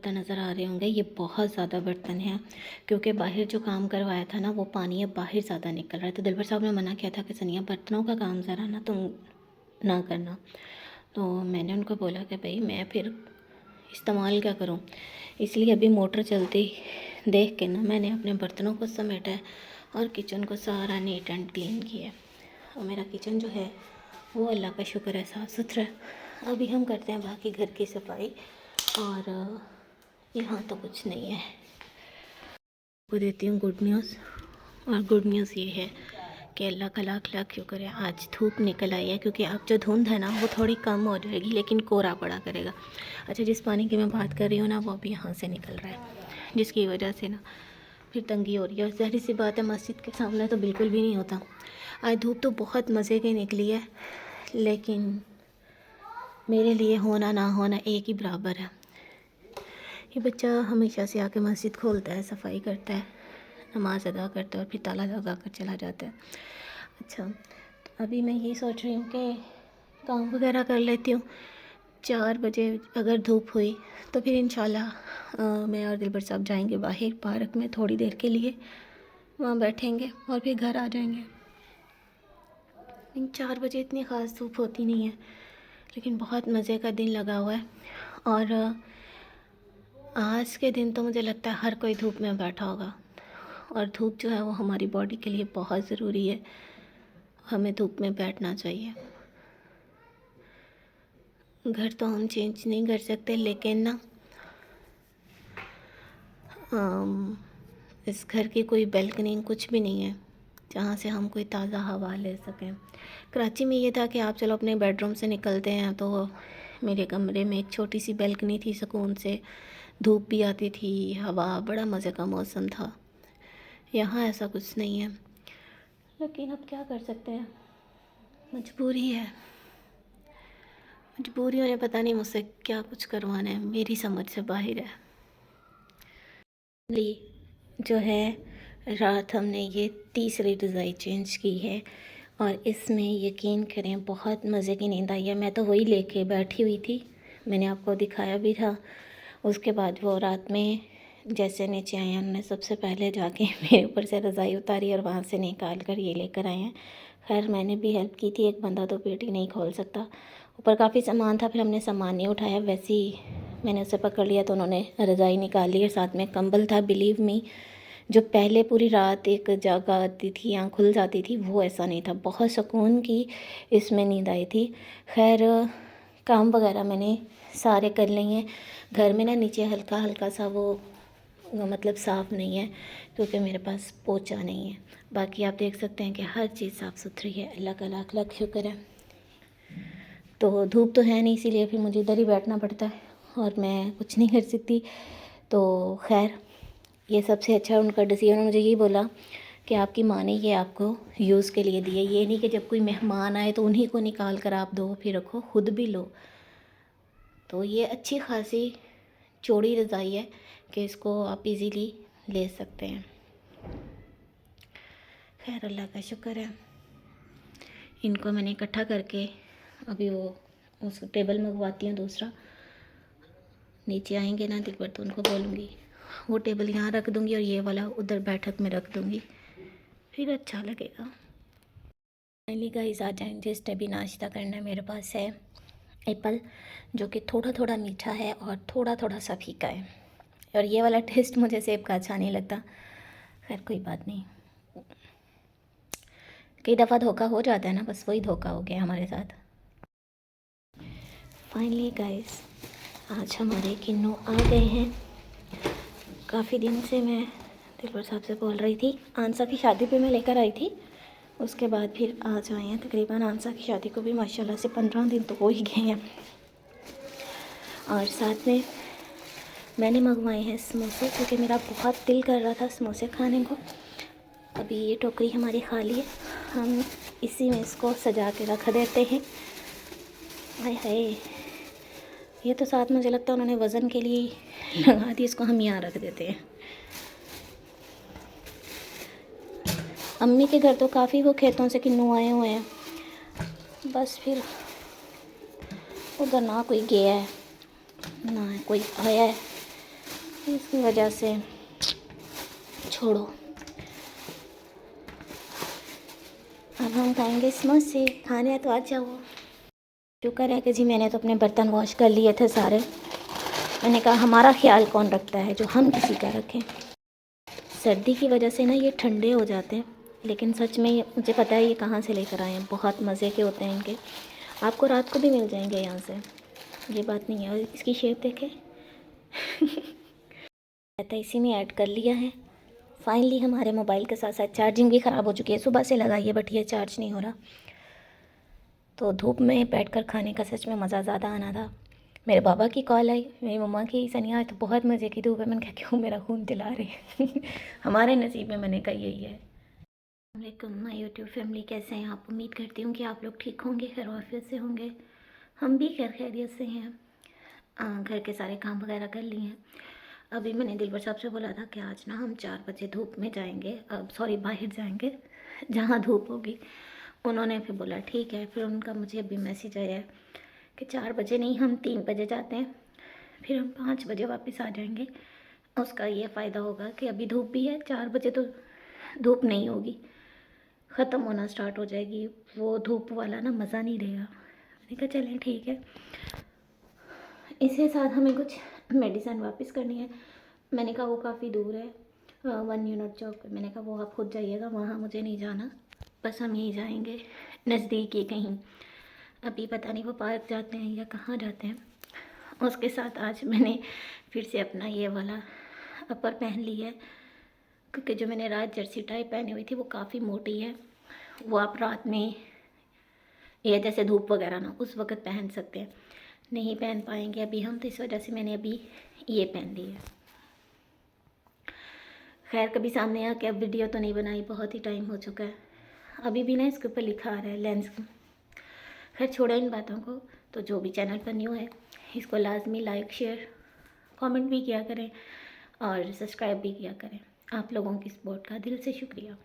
बर्तन नज़र आ रहे होंगे, ये बहुत ज़्यादा बर्तन हैं क्योंकि बाहर जो काम करवाया था ना वो पानी अब बाहर ज़्यादा निकल रहा है। तो दिलबर साहब ने मना किया था कि सनिया बर्तनों का काम ज़रा ना तुम ना करना। तो मैंने उनको बोला कि भाई मैं फिर इस्तेमाल क्या करूं, इसलिए अभी मोटर चलती देख के ना मैंने अपने बर्तनों को समेटा है और किचन को सारा नीट एंड क्लीन किया है। और मेरा किचन जो है वो अल्लाह का शुक्र है साफ़ सुथरा है। अभी हम करते हैं बाकी घर की सफाई और यहाँ तो कुछ नहीं है। आपको देती हूँ गुड न्यूज़, और गुड न्यूज़ ये है कि अल्लाह का लाख लाख शुक्र है आज धूप निकल आई है, क्योंकि अब जो धुंध है ना वो थोड़ी कम हो जाएगी लेकिन कोहरा पड़ा करेगा। अच्छा, जिस पानी की मैं बात कर रही हूँ ना वो अभी यहाँ से निकल रहा है, जिसकी वजह से ना फिर तंगी हो रही है। और ज़ाहिर सी बात है मस्जिद के सामने तो बिल्कुल भी नहीं होता। आज धूप तो बहुत मज़े की निकली है, लेकिन मेरे लिए होना ना होना एक ही बराबर है। ये बच्चा हमेशा से आके मस्जिद खोलता है, सफाई करता है, नमाज़ अदा करता है और फिर ताला लगा कर चला जाता है। अच्छा, तो अभी मैं ये सोच रही हूँ कि काम वगैरह कर लेती हूँ। 4 बजे अगर धूप हुई तो फिर इंशाल्लाह मैं और दिलबर साहब जाएंगे बाहर पार्क में थोड़ी देर के लिए, वहाँ बैठेंगे और फिर घर आ जाएंगे। 4 बजे इतनी ख़ास धूप होती नहीं है, लेकिन बहुत मज़े का दिन लगा हुआ है। और आज के दिन तो मुझे लगता है हर कोई धूप में बैठा होगा, और धूप जो है वो हमारी बॉडी के लिए बहुत ज़रूरी है। हमें धूप में बैठना चाहिए। घर तो हम चेंज नहीं कर सकते, लेकिन ना इस घर की कोई बैल्कनी कुछ भी नहीं है जहाँ से हम कोई ताज़ा हवा ले सकें। कराची में ये था कि आप चलो अपने बेडरूम से निकलते हैं तो मेरे कमरे में एक छोटी सी बैल्कनी थी, सुकून से धूप भी आती थी, हवा, बड़ा मज़े का मौसम था। यहाँ ऐसा कुछ नहीं है, लेकिन अब क्या कर सकते हैं, मजबूरी है। मजबूरियों ने पता नहीं मुझसे क्या कुछ करवाना है, मेरी समझ से बाहर है। जो है रात हमने ये तीसरी रज़ाई चेंज की है और इसमें यकीन करें बहुत मज़े की नींद आई है। मैं तो वही लेके बैठी हुई थी, मैंने आपको दिखाया भी था। उसके बाद वो रात में जैसे नीचे आए हैं उन्होंने सबसे पहले जाके मेरे ऊपर से रज़ाई उतारी और वहाँ से निकाल कर ये लेकर आए हैं। खैर मैंने भी हेल्प की थी, एक बंदा तो पेटी नहीं खोल सकता। ऊपर काफ़ी सामान था, फिर हमने सामान नहीं उठाया, वैसे ही मैंने उसे पकड़ लिया तो उन्होंने रज़ाई निकाल ली और साथ में कंबल था। बिलीव मी, जो पहले पूरी रात एक जगह आती थी, आँख खुल जाती थी, वो ऐसा नहीं था। बहुत सुकून की इसमें नींद आई थी। खैर काम वगैरह मैंने सारे कर लिए हैं। घर में ना नीचे हल्का हल्का सा वो मतलब साफ़ नहीं है क्योंकि मेरे पास पोछा नहीं है। बाकी आप देख सकते हैं कि हर चीज़ साफ़ सुथरी है, अल्लाह का लाख लाख शुक्र है। तो धूप तो है नहीं, इसीलिए फिर मुझे इधर ही बैठना पड़ता है और मैं कुछ नहीं कर सकती। तो खैर ये सबसे अच्छा उनका डिसीजन। उन्होंने मुझे ये बोला कि आपकी माँ ने ये आपको यूज़ के लिए दिए, ये नहीं कि जब कोई मेहमान आए तो उन्हीं को निकाल कर आप दो फिर रखो, खुद भी लो। तो ये अच्छी खासी चौड़ी रज़ाई है कि इसको आप इजीली ले सकते हैं। खैर अल्लाह का शुक्र है, इनको मैंने इकट्ठा करके अभी वो उस टेबल मंगवाती हूँ दूसरा। नीचे आएंगे ना दिल पर तो उनको बोलूँगी वो टेबल यहाँ रख दूँगी और ये वाला उधर बैठक में रख दूँगी, फिर अच्छा लगेगा। फाइनली गाइस आ जाएँ, जिस अभी नाश्ता करना है मेरे पास है एप्पल, जो कि थोड़ा थोड़ा मीठा है और थोड़ा थोड़ा सा फीका है, और ये वाला टेस्ट मुझे सेब का अच्छा नहीं लगता। खैर कोई बात नहीं, कई दफ़ा धोखा हो जाता है ना, बस वही धोखा हो गया हमारे साथ। फाइनली गाइस आज हमारे किन्नू आ गए हैं। काफ़ी दिन से मैं दिलबर साहब से बोल रही थी, आंसा की शादी पे मैं लेकर आई थी, उसके बाद फिर आज आए हैं। तकरीबन आंसा की शादी को भी माशाल्लाह से 15 दिन तो हो ही गए हैं। और साथ में मैंने मंगवाए हैं समोसे, क्योंकि मेरा बहुत दिल कर रहा था समोसे खाने को। अभी ये टोकरी हमारी खाली है, हम इसी में इसको सजा के रख देते हैं। हाय हाय, ये तो साथ मुझे लगता है उन्होंने वज़न के लिए लगा दी, इसको हम यहाँ रख देते हैं। अम्मी के घर तो काफ़ी वो खेतों से किन्नू आए हुए हैं, बस फिर उधर ना कोई गया है ना कोई आया है, इसकी वजह से छोड़ो। अब हम खाएंगे समोसे। खाने हैं तो आ जाओ। शुक्र है कि जी मैंने तो अपने बर्तन वॉश कर लिए थे सारे। मैंने कहा हमारा ख्याल कौन रखता है जो हम किसी का रखें। सर्दी की वजह से ना ये ठंडे हो जाते हैं, लेकिन सच में मुझे पता है ये कहाँ से लेकर आए हैं। बहुत मज़े के होते हैं इनके। आपको रात को भी मिल जाएंगे यहाँ से, ये बात नहीं है। और इसकी शेप देखें। कहता इसी में ऐड कर लिया है। फाइनली हमारे मोबाइल के साथ साथ चार्जिंग भी ख़राब हो चुकी है। सुबह से लगाई है बट ये चार्ज नहीं हो रहा। तो धूप में बैठकर खाने का सच में मज़ा ज़्यादा आना था। मेरे बाबा की कॉल आई, मेरी मम्मा की, सनिया तो बहुत मज़े की धूप है। मैंने कहा क्यों मेरा खून दिला रही है। हमारे नसीब में मैंने कहा यही है। अस्सलाम माय यूट्यूब फैमिली, कैसे हैं आप? उम्मीद करती हूँ कि आप लोग ठीक होंगे, खैर ऑफिस से होंगे। हम भी खैरियत से हैं। घर के सारे काम वगैरह कर लिए हैं। अभी मैंने दिलबर साहब से बोला था कि आज ना हम 4 बजे धूप में जाएंगे, सॉरी बाहर जाएंगे जहाँ धूप होगी। उन्होंने फिर बोला ठीक है। फिर उनका मुझे अभी मैसेज आया है कि 4 बजे नहीं, हम 3 बजे जाते हैं, फिर हम 5 बजे वापस आ जाएंगे। उसका ये फ़ायदा होगा कि अभी धूप भी है, 4 बजे तो धूप नहीं होगी, ख़त्म होना स्टार्ट हो जाएगी। वो धूप वाला ना मज़ा नहीं रहेगा। मैंने कहा चलें ठीक है। इसके साथ हमें कुछ मेडिसिन वापस करनी है। मैंने कहा वो काफ़ी दूर है, 1 यूनिट चौक पे। मैंने कहा वो आप खुद जाइएगा, वहाँ मुझे नहीं जाना, बस हम यहीं जाएंगे नज़दीक ही कहीं। अभी पता नहीं वो पार्क जाते हैं या कहाँ जाते हैं। उसके साथ आज मैंने फिर से अपना ये वाला अपर पहन लिया है, क्योंकि जो मैंने रात जर्सी टाइप पहनी हुई थी वो काफ़ी मोटी है। वो आप रात में या जैसे धूप वगैरह ना उस वक़्त पहन सकते हैं, नहीं पहन पाएंगे अभी हम, तो इस वजह से मैंने अभी ये पहन ली है। खैर कभी सामने आके अब वीडियो तो नहीं बनाई, बहुत ही टाइम हो चुका है। अभी भी ना इसके ऊपर लिखा आ रहा है लेंस। खैर छोड़ो इन बातों को। तो जो भी चैनल पर न्यू है इसको लाजमी लाइक शेयर कमेंट भी किया करें और सब्सक्राइब भी किया करें। आप लोगों की सपोर्ट का दिल से शुक्रिया।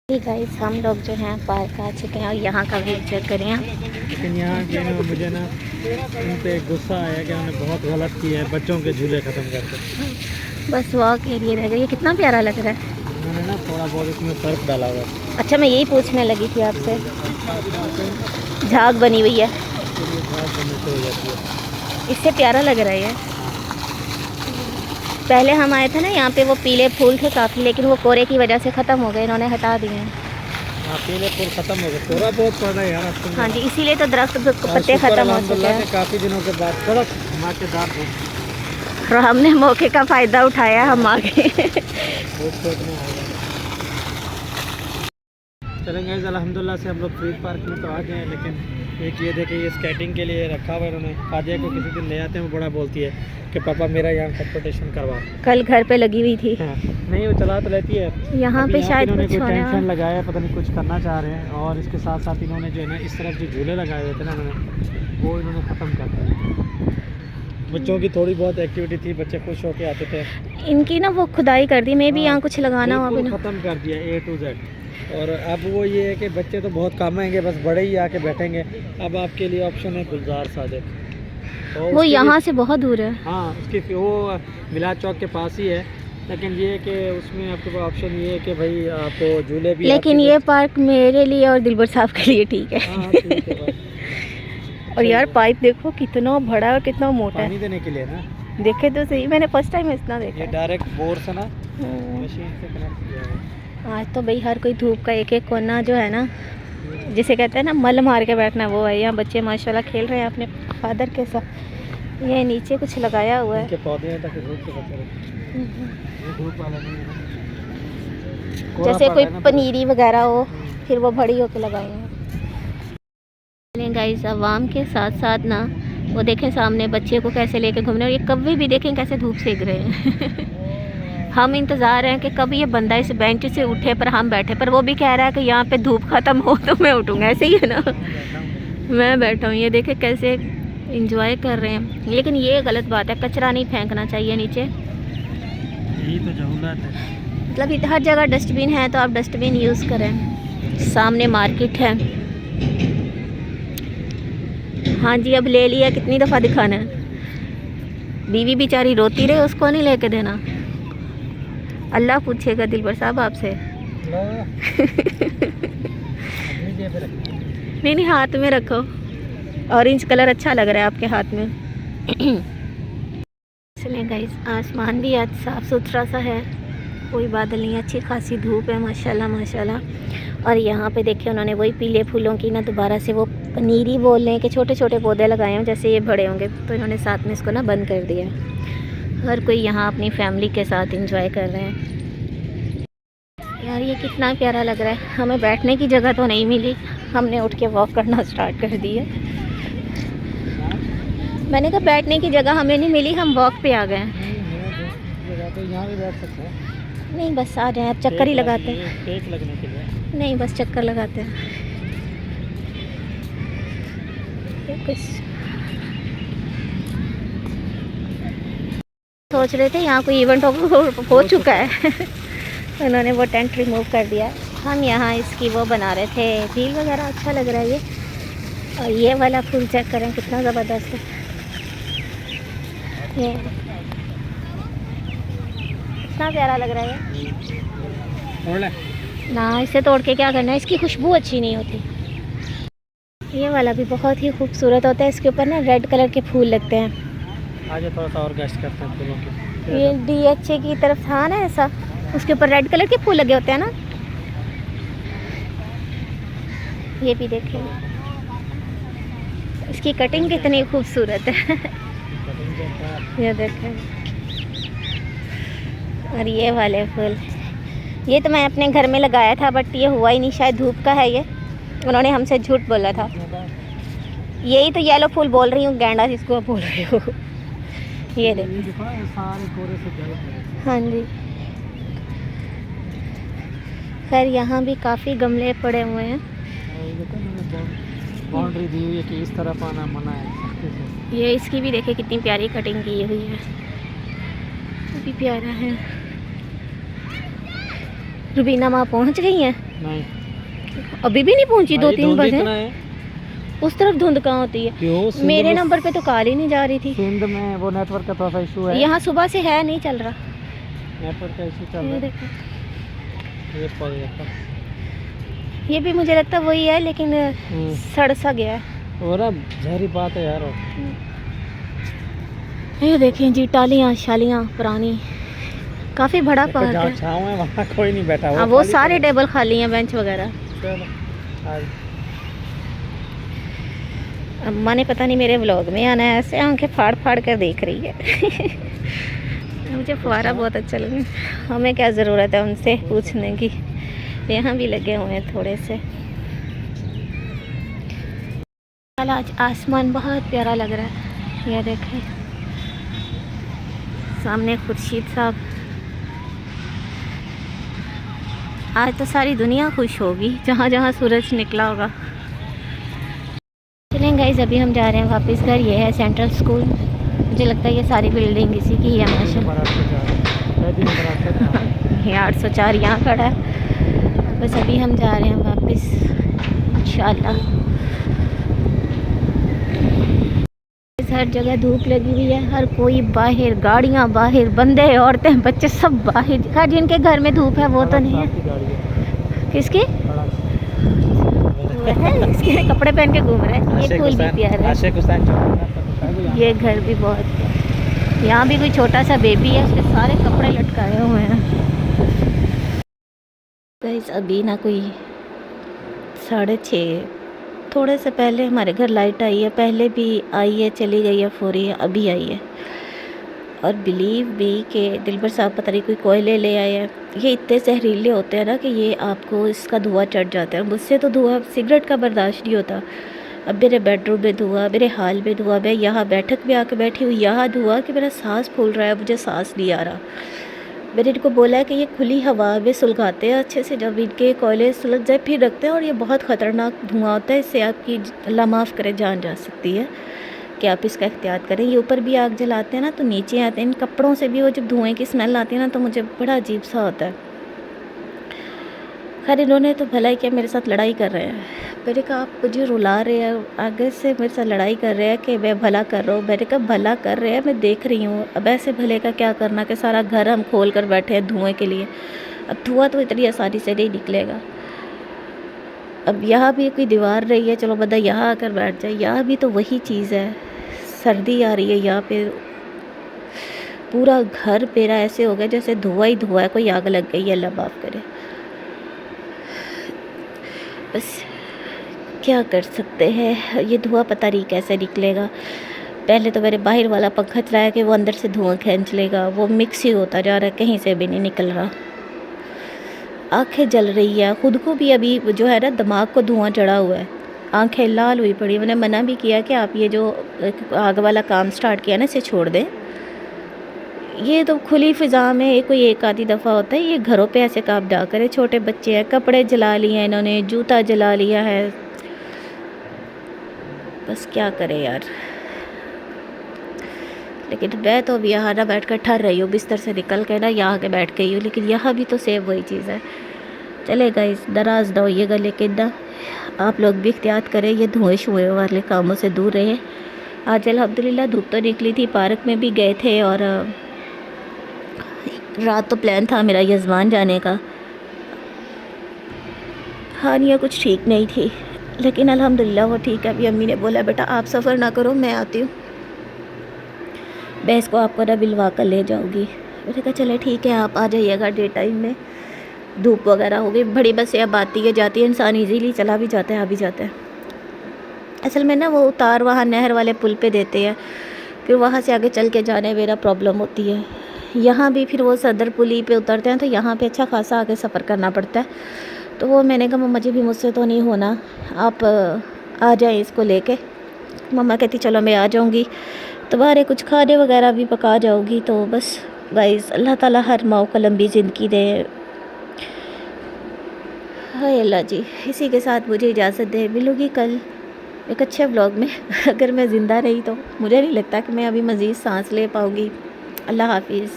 गाइस हम लोग जो हैं पार्क आ चुके हैं और यहाँ का व्यू चेक करें आप। लेकिन यहाँ के ना मुझे ना उन पे गुस्सा आया कि उन्होंने बहुत गलत किया है बच्चों के झूले ख़त्म करके। बस वॉक एरिया रह गया। ये कितना प्यारा लग रहा है। उन्होंने ना थोड़ा बहुत इसमें बर्फ डाला हुआ है। अच्छा मैं यही पूछने लगी थी आपसे, झाग बनी हुई है, इससे प्यारा लग रहा है ये। पहले हम आए थे ना यहाँ पे वो पीले फूल थे काफ़ी, लेकिन वो कोरे की वजह से ख़त्म हो गए, इन्होंने हटा दिए हैं। हाँ पीले फूल ख़त्म हो गए, कोरा बहुत पड़ रहा है यार। हाँ जी, इसीलिए तो दरख्त पत्ते ख़त्म हो चुके हैं। काफ़ी दिनों के बाद थोड़ा धमाकेदार धूप, और हमने मौके का फ़ायदा उठाया, हम आ गए। चलेंगे अल्हम्दुलिल्लाह से हम लोग फ्रीड पार्क में तो आ गए हैं। लेकिन एक ये देखिए ये स्केटिंग के लिए रखा हुआ है इन्होंने। फादिया को किसी दिन ले आते हैं, वो बड़ा बोलती है कि पापा मेरा यहाँ कंपटीशन करवा। कल घर पे लगी हुई थी। हाँ, नहीं वो चला तो लेती है। यहाँ पे शायद इन्होंने कुछ कोई होना टेंशन लगाया, पता नहीं कुछ करना चाह रहे हैं। और इसके साथ साथ इन्होंने जो है ना इस तरफ जो झूले लगाए हुए थे ना इन्होंने, वो इन्होंने ख़त्म कर दिया। बच्चों की थोड़ी बहुत एक्टिविटी थी, बच्चे खुश होके आते थे। इनकी ना वो खुदाई कर दी, मैं भी यहाँ कुछ लगाना हुआ ख़त्म कर दिया A to Z। और अब वो ये है कि बच्चे तो बहुत कम आएंगे, बस बड़े ही आके बैठेंगे। अब आपके लिए ऑप्शन है गुलजार सादिक, तो वो यहाँ से बहुत दूर है। हाँ उसकी वो मिलाद चौक के पास ही है। लेकिन ये है कि उसमें आपके पास ऑप्शन ये है कि भाई आपको झूले भी, लेकिन ये पार्क मेरे लिए और दिलबर साहब के लिए ठीक है। हाँ, ठीक है और यार पाइप देखो कितना बड़ा और कितना मोटा है, पानी देने के लिए ना। देखे तो सही, मैंने फर्स्ट टाइम इतना देखा। ये डायरेक्ट बोर से ना मशीन से कनेक्ट किया है। आज तो भाई हर कोई धूप का एक एक कोना जो है ना, जिसे कहते हैं ना मल मार के बैठना, वो है। यहाँ बच्चे माशाल्लाह खेल रहे हैं अपने फादर के साथ। ये नीचे कुछ लगाया हुआ है, पौधे हैं ताकि धूप से बचे रहे। धूप वाला नहीं है, जैसे कोई पनीरी वगैरह हो, फिर वो बड़ी होके लगाए हैं। गाइस आवाम के साथ साथ ना वो देखें सामने बच्चे को कैसे लेके घूम रहे हैं, और ये कभी भी देखें कैसे धूप सेक रहे हैं। हम इंतज़ार हैं कि कब ये बंदा इस बेंच से उठे, पर हम बैठे, पर वो भी कह रहा है कि यहाँ पे धूप ख़त्म हो तो मैं उठूँगा। ऐसे ही है ना, मैं बैठा हूँ। ये देखे कैसे इंजॉय कर रहे हैं। लेकिन ये गलत बात है, कचरा नहीं फेंकना चाहिए नीचे। यही तो जहूलत है। मतलब हर जगह डस्टबिन है तो आप डस्टबिन यूज़ करें। सामने मार्केट है। हाँ जी, अब ले लिया, कितनी दफ़ा दिखाना है। बीवी बेचारी रोती रहे, उसको नहीं लेके देना। अल्लाह पूछेगा दिलबर साहब आपसे। नहीं नहीं, हाथ में रखो। ऑरेंज कलर अच्छा लग रहा है आपके हाथ में। इसलिए गाइस आसमान भी आज साफ़ सुथरा सा है, कोई बादल नहीं, अच्छी खासी धूप है माशाल्लाह माशाल्लाह। और यहाँ पे देखिए उन्होंने वही पीले फूलों की ना दोबारा से वो पनीरी बोल रहे हैं कि छोटे छोटे पौधे लगाए हैं, जैसे ये बड़े होंगे तो इन्होंने साथ में इसको ना बंद कर दिया। हर कोई यहाँ अपनी फैमिली के साथ एंजॉय कर रहे हैं। यार ये कितना प्यारा लग रहा है। हमें बैठने की जगह तो नहीं मिली, हमने उठ के वॉक करना स्टार्ट कर दिया। मैंने कहा बैठने की जगह हमें नहीं मिली, हम वॉक पे आ गए। यहाँ भी बैठ सकते हैं। नहीं बस आ जाए, अब चक्कर ही लगाते हैं। पेट लगने के लिए नहीं बस चक्कर लगाते हैं। सोच रहे थे यहाँ कोई इवेंट हो चुका है। उन्होंने वो टेंट रिमूव कर दिया। हम यहाँ इसकी वो बना रहे थे रील वगैरह। अच्छा लग रहा है ये। और ये वाला फूल चेक करें कितना ज़बरदस्त है ये, कितना प्यारा लग रहा है ये। ना इसे तोड़ के क्या करना है, इसकी खुशबू अच्छी नहीं होती। ये वाला भी बहुत ही खूबसूरत होता है, इसके ऊपर ना रेड कलर के फूल लगते हैं। आज थोड़ा सा और गेस्ट करते हैं फूलों की। ये DHA की तरफ था ना ऐसा, उसके ऊपर रेड कलर के फूल लगे होते हैं ना। ये भी देखें, इसकी कटिंग कितनी खूबसूरत है। ये देखें। और ये वाले फूल, ये तो मैं अपने घर में लगाया था बट ये हुआ ही नहीं, शायद धूप का है ये। उन्होंने हमसे झूठ बोला था। यही तो येलो फूल बोल रही हूँ, गेंडा जिसको बोल रही हूँ। ये देखो हाँ जी। खैर यहाँ भी काफ़ी गमले पड़े हुए हैं। बाउंड्री दी हुई है कि इस तरफ आना मना है। ये इसकी भी देखे कितनी प्यारी कटिंग की हुई है, वो भी प्यारा है। रुबीना माँ पहुँच गई हैं? नहीं अभी भी नहीं पहुँची, 2-3 बजे। है। उस तरफ धुंध कहाँ होती है? क्यों? मेरे नंबर पे तो कॉल ही नहीं जा रही थी। सिंध में वो नेटवर्क का थोड़ा सा इशू है। यहाँ सुबह से है, नहीं चल रहा नेटवर्क का इशू चल रहा ये है। देखो, ये ये भी मुझे लगता है वही है, लेकिन सड़ सा गया है। और अब जहरी बात है यार। ये देखें जी, टालियाँ शालियाँ पुरानी, काफ़ी बड़ा पार्क है। छाँव है, वहाँ कोई नहीं बैठा हुआ। वो सारे टेबल खाली हैं, बेंच वगैरह। अम्मा ने पता नहीं मेरे व्लॉग में आना है, ऐसे आंखें फाड़ फाड़ कर देख रही है। मुझे फुवारा बहुत अच्छा लगा। हमें क्या ज़रूरत है उनसे पूछने की, यहाँ भी लगे हुए हैं थोड़े से। आज आसमान बहुत प्यारा लग रहा है। ये देखें सामने खुर्शीद साहब। आज तो सारी दुनिया खुश होगी जहाँ जहाँ सूरज निकला होगा। चलें गाइस, अभी हम जा रहे हैं वापस घर। ये है सेंट्रल स्कूल। मुझे लगता है ये सारी बिल्डिंग इसी की है माशाल्लाह। ये 804 यहाँ खड़ा है। बस अभी हम जा रहे हैं वापस इंशाल्लाह। हर जगह धूप लगी हुई है, हर कोई बाहर, गाड़ियाँ बाहर, बंदे औरतें बच्चे सब बाहर। खैर जिनके घर में धूप है वो तो नहीं है। किसकी? है इसके कपड़े पहन के घूम रहे हैं। ये फूल भी प्यारा है। ये घर भी बहुत है। यहाँ भी कोई छोटा सा बेबी है, उसके सारे कपड़े लटकाए हुए हैं। गाइस अभी ना कोई 6:30, थोड़े से पहले हमारे घर लाइट आई है। पहले भी आई है, चली गई है, फौरी है, अभी आई है। और बिलीव भी कि दिलबर साहब पता नहीं कोई कोयले ले आए हैं। ये इतने जहरीले होते हैं ना कि ये आपको इसका धुआं चढ़ जाता है। मुझसे तो धुआं सिगरेट का बर्दाश्त नहीं होता। अब मेरे बेडरूम में धुआं, मेरे हाल में धुआं, मैं यहाँ बैठक में आके बैठी हूँ, यहाँ धुआं कि मेरा सांस फूल रहा है, मुझे सांस नहीं आ रहा। मैंने इनको बोला है कि ये खुली हवा में सुलगाते हैं अच्छे से, जब इनके कोयले सुलग जाए फिर रखते हैं। और ये बहुत ख़तरनाक धुआं होता है, इससे आपकी अल्लाह माफ़ करे जान जा सकती है, कि आप इसका एहतियात करें। ये ऊपर भी आग जलाते हैं ना तो नीचे आते हैं। इन कपड़ों से भी वो जब धुएँ की स्मेल आती है ना तो मुझे बड़ा अजीब सा होता है। खैर इन्होंने तो भला ही किया, मेरे साथ लड़ाई कर रहे हैं। मैंने कहा आप मुझे रुला रहे हैं, आगे से मेरे साथ लड़ाई कर रहे हैं कि मैं भला कर रहा हूँ। मैंने कहा भला कर रहे हैं, मैं देख रही हूँ। अब ऐसे भले का क्या करना कि सारा घर हम खोल कर बैठे हैं धुएँ के लिए। अब धुआं तो इतनी आसानी से नहीं निकलेगा। अब यहाँ भी कोई दीवार रही है, चलो बंदा यहाँ आकर बैठ जाए। यहाँ भी तो वही चीज़ है, सर्दी आ रही है यहाँ पे, पूरा घर मेरा ऐसे हो गया जैसे धुआं ही धुआं है, कोई आग लग गई है, अल्लाह माफ़ करे। बस क्या कर सकते हैं, ये धुआं पता नहीं कैसे निकलेगा। पहले तो मैंने बाहर वाला पंखा चलाया कि वो अंदर से धुआं खींच लेगा, वो मिक्स ही होता जा रहा है, कहीं से भी नहीं निकल रहा। आंखें जल रही है, ख़ुद को भी अभी जो है ना दिमाग को धुआं चढ़ा हुआ है, आंखें लाल हुई पड़ी। मैंने मना भी किया कि आप ये जो आग वाला काम स्टार्ट किया ना इसे छोड़ दें। ये तो खुली फ़िज़ा में ये कोई एक आधी दफ़ा होता है, ये घरों पे ऐसे काम ना करें। छोटे बच्चे हैं, कपड़े जला लिए हैं इन्होंने, जूता जला लिया है। बस क्या करें यार। लेकिन मैं तो अब यहाँ ना बैठ कर ठहर रही हूँ, बिस्तर से निकल के ना यहाँ के बैठ गई हूँ। लेकिन यहाँ भी तो सेम वही चीज़ है। चलेगा, इस नाराज़ ना होइएगा, लेकिन ना आप लोग भी एहतियात करें, ये धुएँ शुएँ वाले कामों से दूर रहें। आज अल्हम्दुलिल्लाह धूप तो निकली थी, पार्क में भी गए थे, और रात तो प्लान था मेरा यजमान जाने का। हानिया कुछ ठीक नहीं थी, लेकिन अल्हम्दुलिल्लाह वो ठीक है। अभी अम्मी ने बोला बेटा आप सफ़र ना करो, मैं आती हूँ, मैं इसको आपको ना बिलवा कर ले जाऊँगी। मैंने कहा चले ठीक है, आप आ जाइएगा डे टाइम में, धूप वगैरह हो गई। बड़ी बसें अब आती है जाती है, इंसान ईजीली चला भी जाता है, आ भी जाता है। असल में ना वो उतार वहाँ नहर वाले पुल पे देते हैं, फिर वहाँ से आगे चल के जाने मेरा प्रॉब्लम होती है। यहाँ भी फिर वो सदर पुली पे उतरते हैं, तो यहाँ पे अच्छा खासा आगे सफ़र करना पड़ता है। तो वो मैंने कहा मम्मा जी भी मुझसे तो नहीं होना, आप आ जाएं इसको लेके। मम्मा कहती चलो मैं आ जाऊँगी, तुम्हारे कुछ खाने वगैरह भी पका जाऊँगी। तो बस गाइस अल्लाह ताला हर माओ को लंबी ज़िंदगी दे। हाय अल्लाह जी, इसी के साथ मुझे इजाज़त दे, मिलूँगी कल एक अच्छे व्लॉग में। अगर मैं ज़िंदा रही तो मुझे नहीं लगता कि मैं अभी मज़ीद सांस ले पाऊँगी। अल्लाह हाफिज़।